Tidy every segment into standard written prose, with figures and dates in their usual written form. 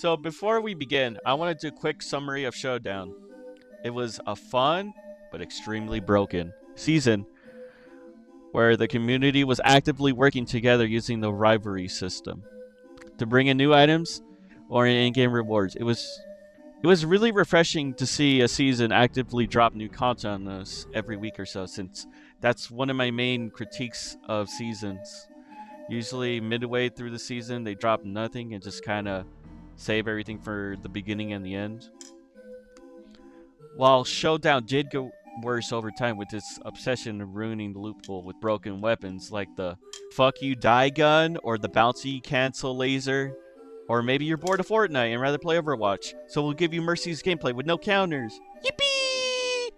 So before we begin, I want to do a quick summary of Showdown. It was a fun but extremely broken season where the community was actively working together using the rivalry system to bring in new items or in-game rewards. It was really refreshing to see a season actively drop new content on us every week or so, since that's one of my main critiques of seasons. Usually midway through the season they drop nothing and just kind of save everything for the beginning and the end. While Showdown did go worse over time with its obsession of ruining the loophole with broken weapons like the fuck you die gun or the bouncy cancel laser. Or maybe you're bored of Fortnite and rather play Overwatch, so we'll give you Mercy's gameplay with no counters. Yippee!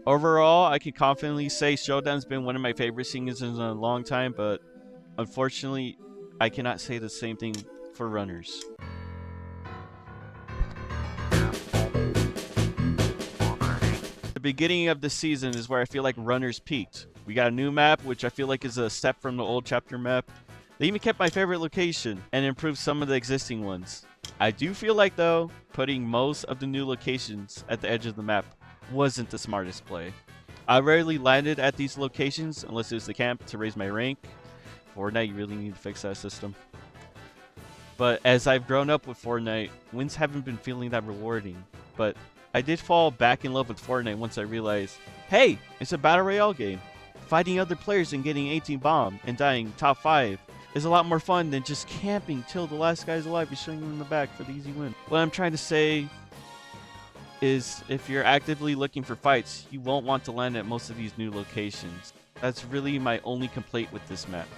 Overall, I can confidently say Showdown's been one of my favorite seasons in a long time, but unfortunately, I cannot say the same thing for Runners. The beginning of the season is where I feel like Runners peaked. We got a new map, which I feel like is a step from the old chapter map. They even kept my favorite location and improved some of the existing ones. I do feel like, though, putting most of the new locations at the edge of the map wasn't the smartest play. I rarely landed at these locations unless it was the camp to raise my rank. Fortnite, you really need to fix that system. But as I've grown up with Fortnite, wins haven't been feeling that rewarding. But I did fall back in love with Fortnite once I realized, hey, it's a battle royale game. Fighting other players and getting 18 bomb and dying top 5 is a lot more fun than just camping till the last guy's alive and shooting him in the back for the easy win. What I'm trying to say is if you're actively looking for fights, you won't want to land at most of these new locations. That's really my only complaint with this map.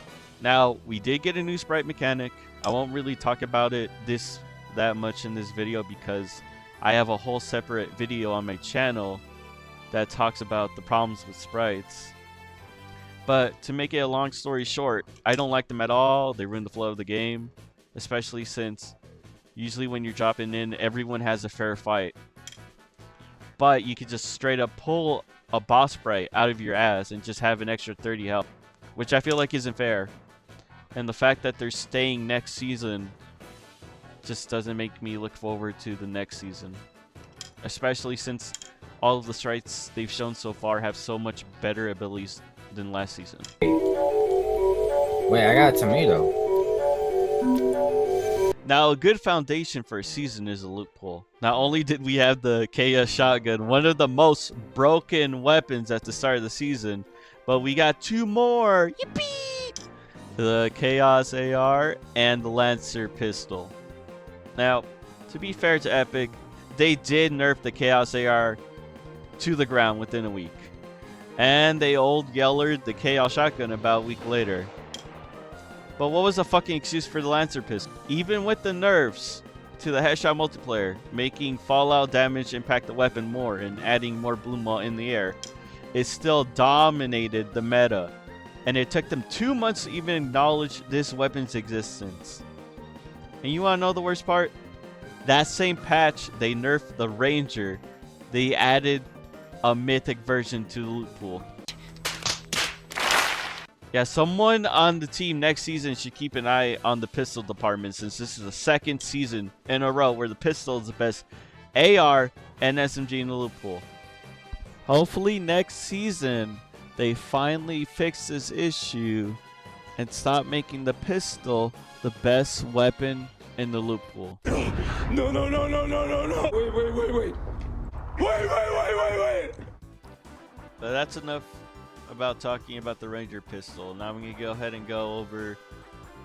Now, we did get a new sprite mechanic. I won't really talk about it that much in this video because I have a whole separate video on my channel that talks about the problems with sprites. But to make it a long story short, I don't like them at all. They ruin the flow of the game, especially since usually when you're dropping in, everyone has a fair fight. But you could just straight up pull a boss sprite out of your ass and just have an extra 30 health, which I feel like isn't fair. And the fact that they're staying next season just doesn't make me look forward to the next season, especially since all of the sprites they've shown so far have so much better abilities than last season. Wait, I got a tomato. Now, a good foundation for a season is a loophole. Not only did we have the Chaos Shotgun, one of the most broken weapons at the start of the season, but we got two more. Yippee! The Chaos AR and the Lancer pistol. Now, to be fair to Epic, they did nerf the Chaos AR to the ground within a week. And they old yellered the Chaos Shotgun about a week later. But what was the fucking excuse for the Lancer pistol? Even with the nerfs to the headshot multiplayer, making fallout damage impact the weapon more and adding more bloom while in the air, it still dominated the meta. And it took them 2 months to even acknowledge this weapon's existence. And you wanna know the worst part? That same patch, they nerfed the Ranger. They added a mythic version to the loot pool. Yeah, someone on the team next season should keep an eye on the pistol department, since this is the second season in a row where the pistol is the best AR and SMG in the loot pool. Hopefully next season they finally fix this issue and stop making the pistol the best weapon in the loot pool. No. Wait. Wait. But that's enough about talking about the Ranger pistol. Now I'm going to go ahead and go over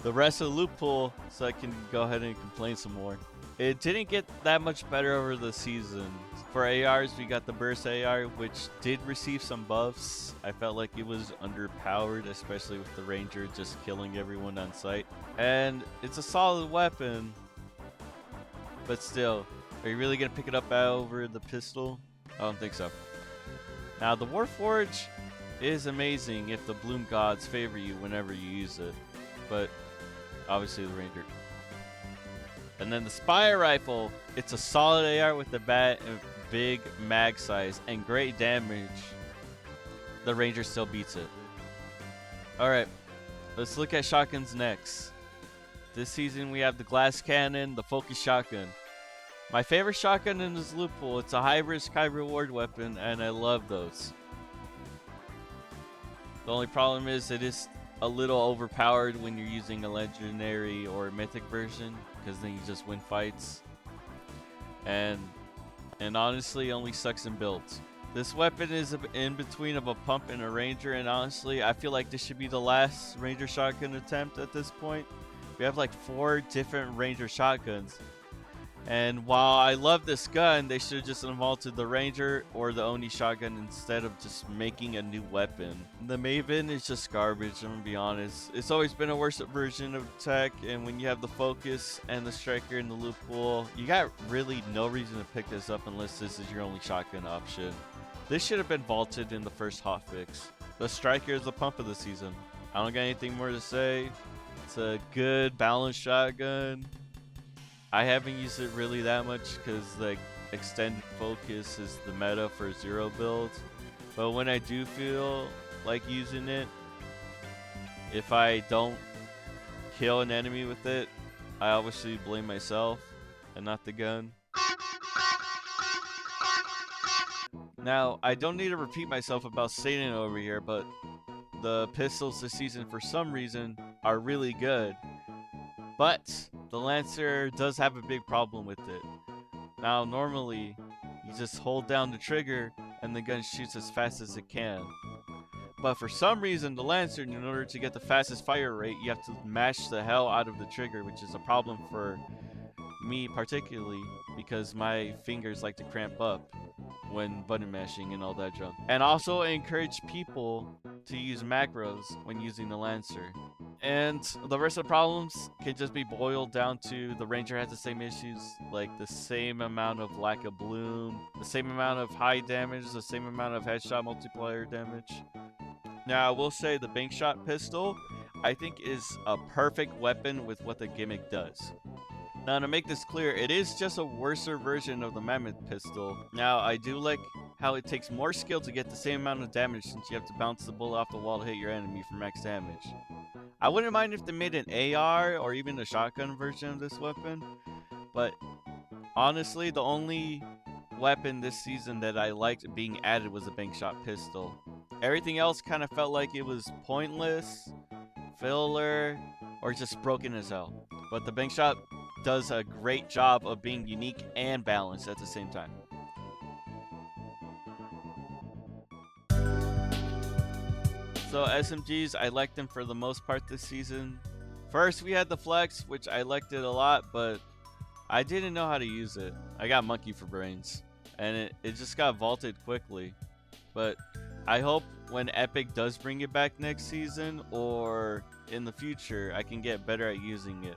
the rest of the loot pool so I can go ahead and complain some more. It didn't get that much better over the season. For ARs, we got the Burst AR, which did receive some buffs. I felt like it was underpowered, especially with the Ranger just killing everyone on sight. And it's a solid weapon, but still, are you really going to pick it up over the pistol? I don't think so. Now, the Warforge is amazing if the Bloom Gods favor you whenever you use it, but obviously the Ranger. And then the Spire Rifle, it's a solid AR with a big mag size and great damage. The Ranger still beats it. Alright, let's look at shotguns next. This season we have the glass cannon, the focus shotgun. My favorite shotgun in this loot pool. It's a high risk, high reward weapon, and I love those. The only problem is it is a little overpowered when you're using a legendary or mythic version, because then you just win fights. And honestly, only sucks in builds. This weapon is in between of a pump and a ranger, and honestly, I feel like this should be the last ranger shotgun attempt at this point. We have like 4 different ranger shotguns. And while I love this gun, they should have just involved the Ranger or the Oni shotgun instead of just making a new weapon. The Maven is just garbage, I'm gonna be honest. It's always been a worse version of tech, and when you have the Focus and the Striker in the loot pool, you got really no reason to pick this up unless this is your only shotgun option. This should have been vaulted in the first hotfix. The Striker is the pump of the season. I don't got anything more to say. It's a good, balanced shotgun. I haven't used it really that much because like extended focus is the meta for 0 builds. But when I do feel like using it, if I don't kill an enemy with it, I obviously blame myself and not the gun. Now, I don't need to repeat myself about Satan over here, but the pistols this season for some reason are really good. But the Lancer does have a big problem with it. Now, normally, you just hold down the trigger and the gun shoots as fast as it can. But for some reason, the Lancer, in order to get the fastest fire rate, you have to mash the hell out of the trigger, which is a problem for me particularly, because my fingers like to cramp up when button mashing and all that junk. And also, I encourage people to use macros when using the Lancer. And the rest of the problems can just be boiled down to the Ranger has the same issues, like the same amount of lack of bloom, the same amount of high damage, the same amount of headshot multiplier damage. Now, I will say the bank shot pistol, I think, is a perfect weapon with what the gimmick does. Now, to make this clear, it is just a worser version of the Mammoth pistol. Now, I do like how it takes more skill to get the same amount of damage since you have to bounce the bullet off the wall to hit your enemy for max damage. I wouldn't mind if they made an AR or even a shotgun version of this weapon, but honestly, the only weapon this season that I liked being added was a bank shot pistol. Everything else kind of felt like it was pointless, filler, or just broken as hell. But the bank shot does a great job of being unique and balanced at the same time. So SMGs, I liked them for the most part this season. First, we had the Flex, which I liked it a lot, but I didn't know how to use it. I got monkey for brains, and it just got vaulted quickly. But I hope when Epic does bring it back next season or in the future, I can get better at using it.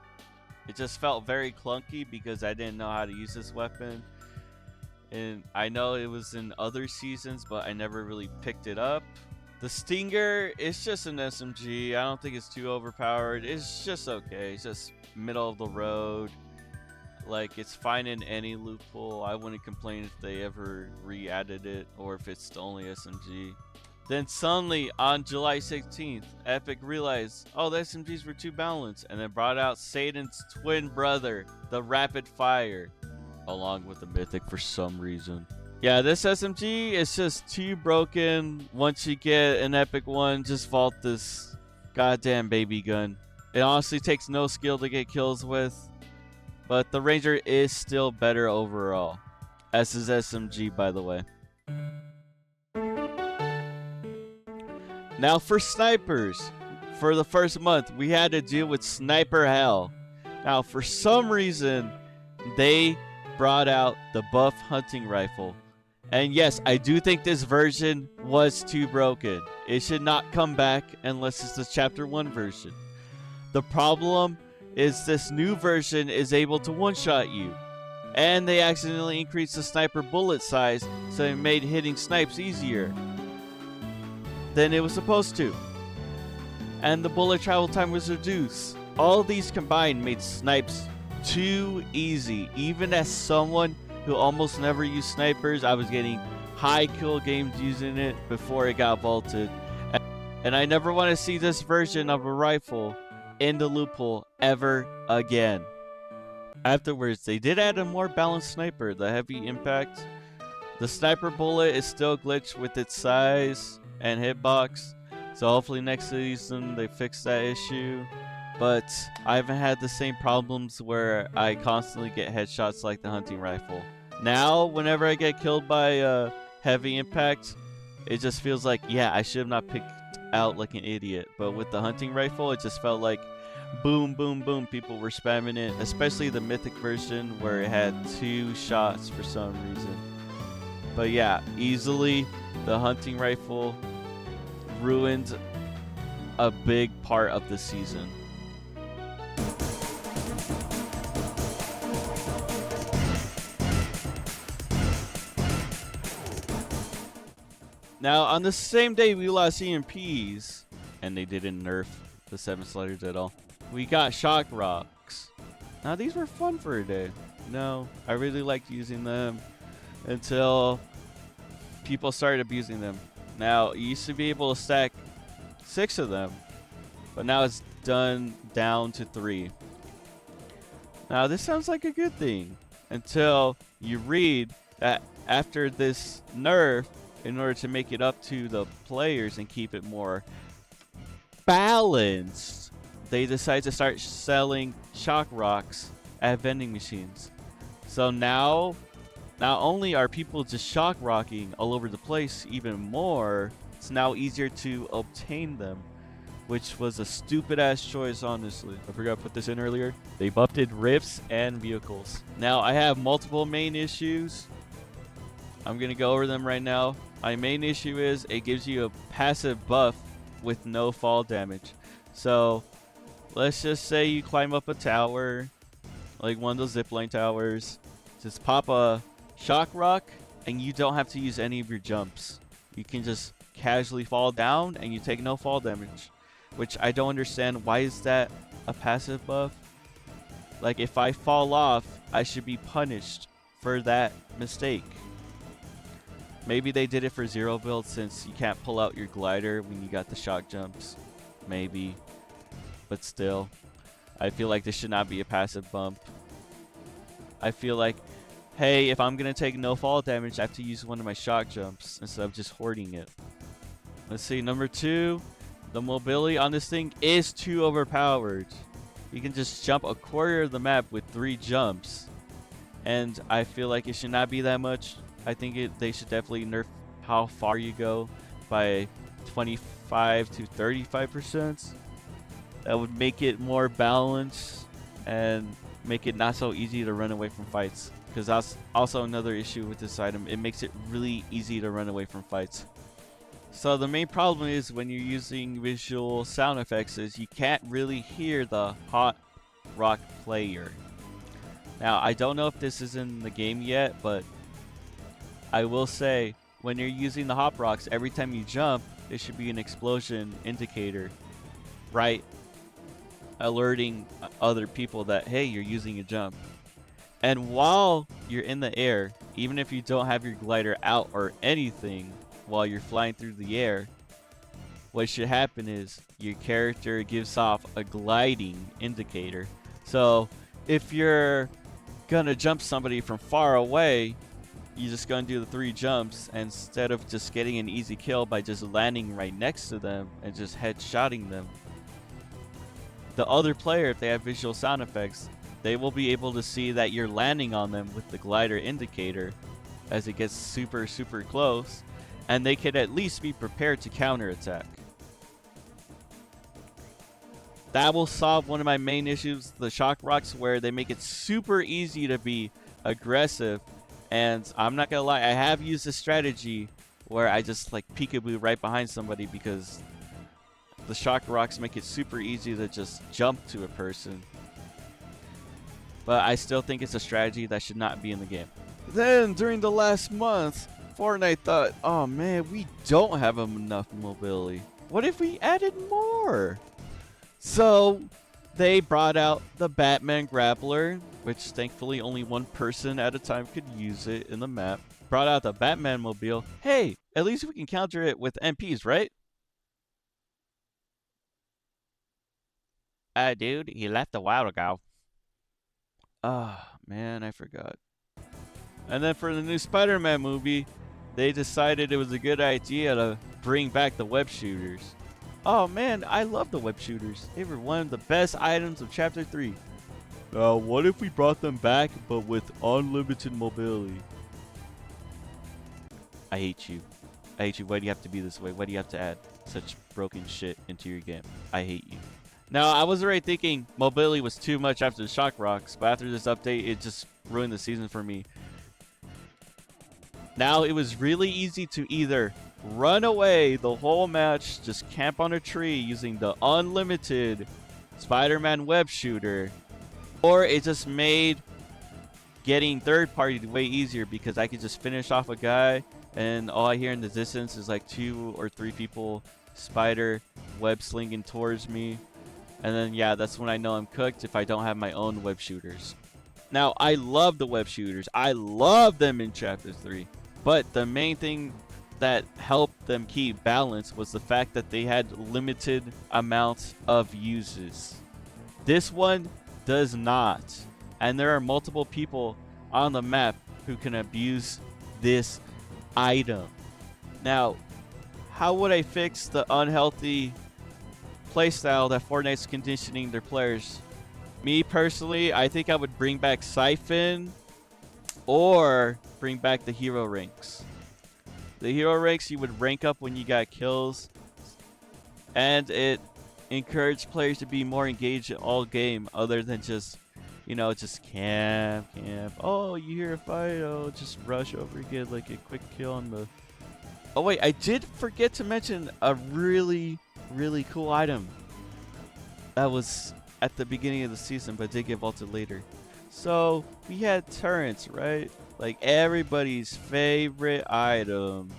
It just felt very clunky because I didn't know how to use this weapon. And I know it was in other seasons, but I never really picked it up. The Stinger, it's just an SMG. I don't think it's too overpowered. It's just okay. It's just middle of the road. Like, it's fine in any loot pool. I wouldn't complain if they ever re-added it or if it's the only SMG. Then suddenly, on July 16th, Epic realized, oh, the SMGs were too balanced, and then brought out Satan's twin brother, the Rapid Fire, along with the Mythic for some reason. Yeah, this SMG is just too broken. Once you get an epic one, just vault this goddamn baby gun. It honestly takes no skill to get kills with, but the Ranger is still better overall. As is SMG, by the way. Now for snipers. For the first month, we had to deal with Sniper Hell. Now, for some reason, they brought out the buff hunting rifle. And yes, I do think this version was too broken. It should not come back unless it's the chapter 1 version. The problem is this new version is able to one-shot you. And they accidentally increased the sniper bullet size, so it made hitting snipes easier than it was supposed to. And the bullet travel time was reduced. All these combined made snipes too easy. Even as someone who almost never used snipers, I was getting high kill games using it before it got vaulted. And I never want to see this version of a rifle in the loophole ever again. Afterwards, they did add a more balanced sniper, the heavy impact. The sniper bullet is still glitched with its size and hitbox, so hopefully next season they fix that issue. But I haven't had the same problems where I constantly get headshots like the hunting rifle. Now, whenever I get killed by a heavy impact, it just feels like, yeah, I should have not picked out like an idiot. But with the hunting rifle, it just felt like boom, boom, boom, people were spamming it, especially the mythic version where it had 2 shots for some reason. But yeah, easily the hunting rifle ruined a big part of the season. Now, on the same day we lost EMPs, and they didn't nerf the 7 sliders at all, we got shock rocks. Now, these were fun for a day. No, I really liked using them until people started abusing them. Now, you used to be able to stack 6 of them, but now it's down to 3. Now, this sounds like a good thing until you read that after this nerf, in order to make it up to the players and keep it more balanced, they decide to start selling shock rocks at vending machines. So now, not only are people just shock rocking all over the place even more, it's now easier to obtain them, which was a stupid ass choice, honestly. I forgot to put this in earlier. They buffed rifts and vehicles. Now, I have multiple main issues. I'm going to go over them right now. My main issue is it gives you a passive buff with no fall damage. So, let's just say you climb up a tower, like one of those zipline towers. Just pop a shock rock, and you don't have to use any of your jumps. You can just casually fall down, and you take no fall damage. Which I don't understand. Why is that a passive buff? Like, if I fall off, I should be punished for that mistake. Maybe they did it for zero build since you can't pull out your glider when you got the shock jumps. Maybe. But still, I feel like this should not be a passive bump. I feel like, hey, if I'm going to take no fall damage, I have to use one of my shock jumps instead of just hoarding it. Let's see, number 2, the mobility on this thing is too overpowered. You can just jump a quarter of the map with 3 jumps. And I feel like it should not be that much. I think they should definitely nerf how far you go by 25 to 35%. That would make it more balanced and make it not so easy to run away from fights. Because that's also another issue with this item. It makes it really easy to run away from fights. So the main problem is when you're using visual sound effects is you can't really hear the hot rock player. Now, I don't know if this is in the game yet, but I will say, when you're using the hop rocks, every time you jump, there should be an explosion indicator, right? Alerting other people that, hey, you're using a jump. And while you're in the air, even if you don't have your glider out or anything while you're flying through the air, what should happen is your character gives off a gliding indicator. So if you're gonna jump somebody from far away, you're just gonna do the 3 jumps instead of just getting an easy kill by just landing right next to them and just headshotting them. The other player, if they have visual sound effects, they will be able to see that you're landing on them with the glider indicator as it gets super, super close, and they could at least be prepared to counterattack. That will solve one of my main issues, the shock rocks, where they make it super easy to be aggressive. And I'm not gonna lie, I have used a strategy where I just like peekaboo right behind somebody because the shock rocks make it super easy to just jump to a person. But I still think it's a strategy that should not be in the game. Then during the last month, Fortnite thought, oh man, we don't have enough mobility. What if we added more? So they brought out the Batman Grappler, which thankfully only one person at a time could use it in the map. Brought out the Batman Mobile. Hey, at least we can counter it with MPs, right? Dude, he left a while ago. Ah, man, I forgot. And then for the new Spider-Man movie, they decided it was a good idea to bring back the web shooters. Oh man, I love the web shooters. They were one of the best items of Chapter 3. What if we brought them back, but with unlimited mobility? I hate you. I hate you. Why do you have to be this way? Why do you have to add such broken shit into your game? I hate you. Now, I was already thinking mobility was too much after the Shock Rocks, but after this update, it just ruined the season for me. Now, it was really easy to either run away the whole match, just camp on a tree using the unlimited Spider-Man web shooter, or it just made getting third party way easier because I could just finish off a guy and all I hear in the distance is like 2 or 3 people spider web slinging towards me. And then, yeah, that's when I know I'm cooked if I don't have my own web shooters. Now, I love the web shooters. I love them in Chapter 3. But the main thing that helped them keep balance was the fact that they had limited amounts of uses. This one does not. And there are multiple people on the map who can abuse this item. Now, how would I fix the unhealthy playstyle that Fortnite's conditioning their players? Me personally, I think I would bring back Siphon or bring back the hero ranks. The hero ranks you would rank up when you got kills, and it encouraged players to be more engaged in all game other than just, you know, just camp. Oh, you hear a fight, oh, just rush over, get like a quick kill on the... Oh wait, I did forget to mention a really cool item that was at the beginning of the season but did get vaulted later. So we had turrets, right? Like everybody's favorite item.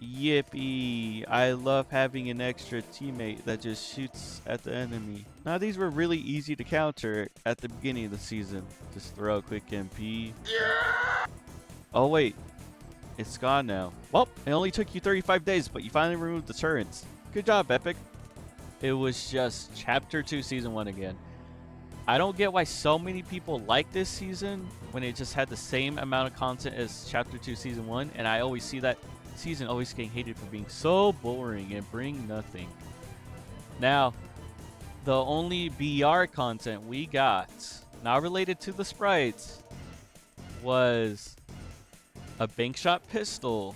Yippee! I love having an extra teammate that just shoots at the enemy. Now these were really easy to counter at the beginning of the season. Just throw a quick MP. Yeah! Oh wait, it's gone now. Well, it only took you 35 days, but you finally removed the turrets. Good job, Epic. It was just Chapter 2 Season 1 again. I don't get why so many people like this season when it just had the same amount of content as Chapter 2 Season 1, and I always see that season always getting hated for being so boring and bring nothing. Now, the only BR content we got, not related to the sprites, was a bank shot pistol,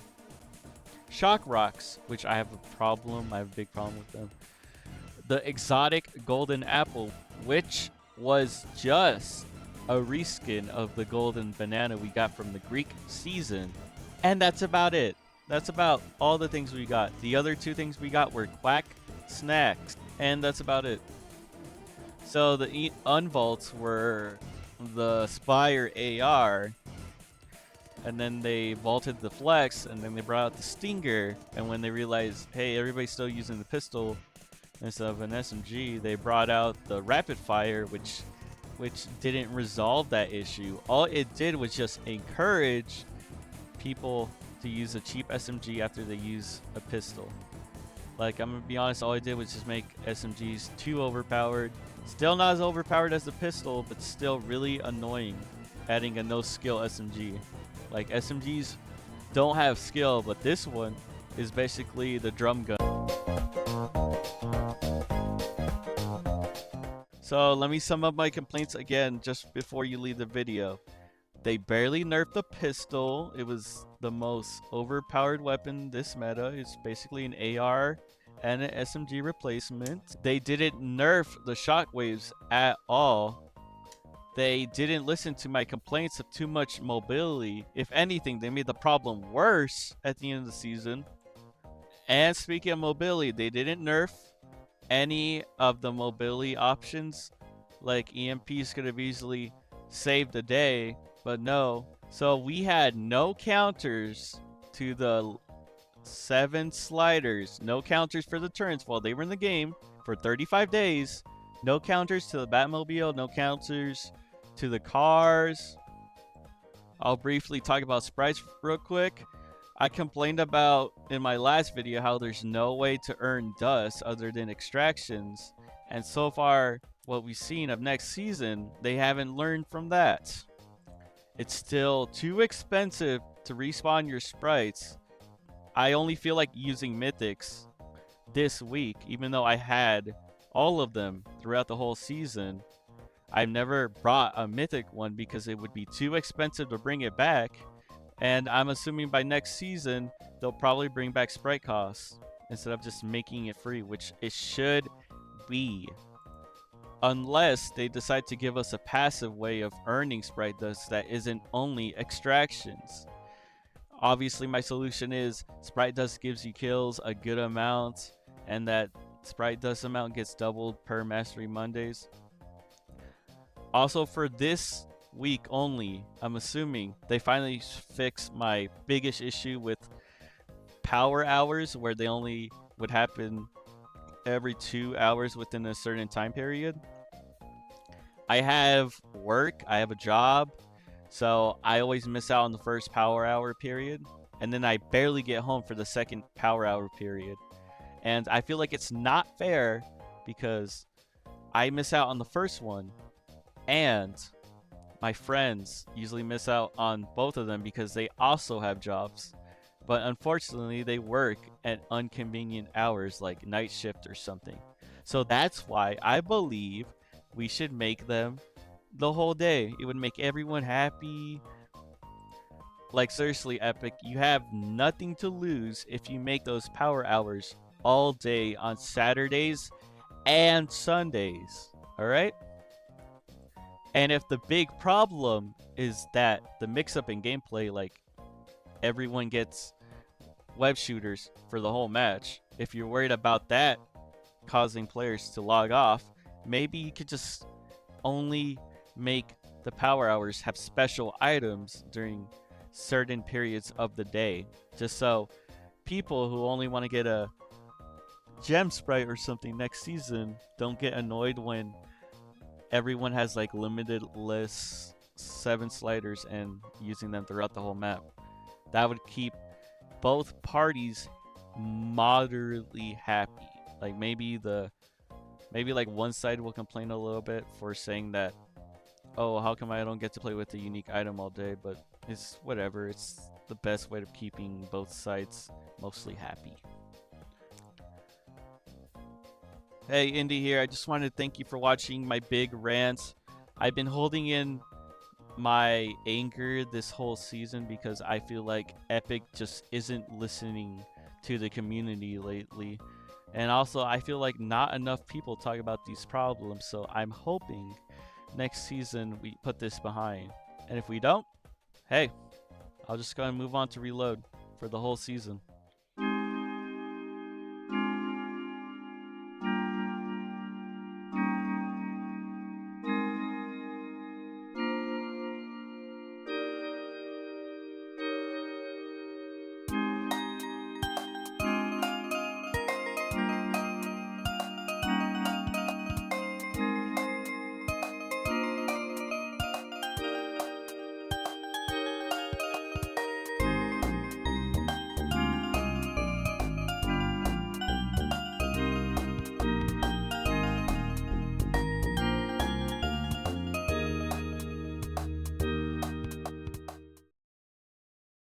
shock rocks, which I have a big problem with them, the exotic golden apple, which was just a reskin of the golden banana we got from the Greek season, and that's about it. That's about all the things we got. The other 2 things we got were quack snacks, and that's about it. So the unvaults were the Spire AR, and then they vaulted the Flex, and then they brought out the Stinger, and when they realized, hey, everybody's still using the pistol instead of an SMG, they brought out the Rapid Fire, which didn't resolve that issue. All it did was just encourage people to use a cheap SMG after they use a pistol. Like, I'm gonna be honest, all I did was just make SMGs too overpowered. Still not as overpowered as the pistol, but still really annoying adding a no skill SMG. Like, SMGs don't have skill, but this one is basically the drum gun. So let me sum up my complaints again just before you leave the video. They barely nerfed the pistol. It was the most overpowered weapon this meta. It's basically an AR and an SMG replacement. They didn't nerf the shockwaves at all. They didn't listen to my complaints of too much mobility. If anything, they made the problem worse at the end of the season. And speaking of mobility, they didn't nerf any of the mobility options. Like EMPs could have easily saved the day, but no. So we had no counters to the 7 sliders, no counters for the turns while they were in the game for 35 days, no counters to the Batmobile, no counters to the cars. I'll briefly talk about sprites real quick. I complained about in my last video how there's no way to earn dust other than extractions, and so far what we've seen of next season, they haven't learned from that. It's still too expensive to respawn your sprites. I only feel like using mythics this week, even though I had all of them throughout the whole season. I've never brought a mythic one because it would be too expensive to bring it back. And I'm assuming by next season, they'll probably bring back sprite costs instead of just making it free, which it should be. Unless they decide to give us a passive way of earning sprite dust that isn't only extractions. Obviously, my solution is sprite dust gives you kills a good amount, and that sprite dust amount gets doubled per Mastery Mondays. Also, for this week only, I'm assuming they finally fixed my biggest issue with power hours, where they only would happen every 2 hours within a certain time period. I have work, I have a job, so I always miss out on the first power hour period, and then I barely get home for the second power hour period. And I feel like it's not fair because I miss out on the first one, and my friends usually miss out on both of them because they also have jobs. But unfortunately, they work at inconvenient hours like night shift or something. So that's why I believe we should make them the whole day. It would make everyone happy. Like, seriously, Epic, you have nothing to lose if you make those power hours all day on Saturdays and Sundays. Alright? And if the big problem is that the mix-up in gameplay, like, everyone gets web shooters for the whole match, if you're worried about that causing players to log off, maybe you could just only make the power hours have special items during certain periods of the day, just so people who only want to get a gem sprite or something next season don't get annoyed when everyone has like limited lists 7 sliders and using them throughout the whole map. That would keep both parties moderately happy. Like maybe like one side will complain a little bit for saying that, oh, how come I don't get to play with the unique item all day? But it's whatever. It's the best way of keeping both sides mostly happy. Hey, Indy here. I just wanted to thank you for watching my big rant. I've been holding in my anger this whole season because I feel like Epic just isn't listening to the community lately. And also, I feel like not enough people talk about these problems, so I'm hoping next season we put this behind. And if we don't, hey, I'll just go and move on to Reload for the whole season.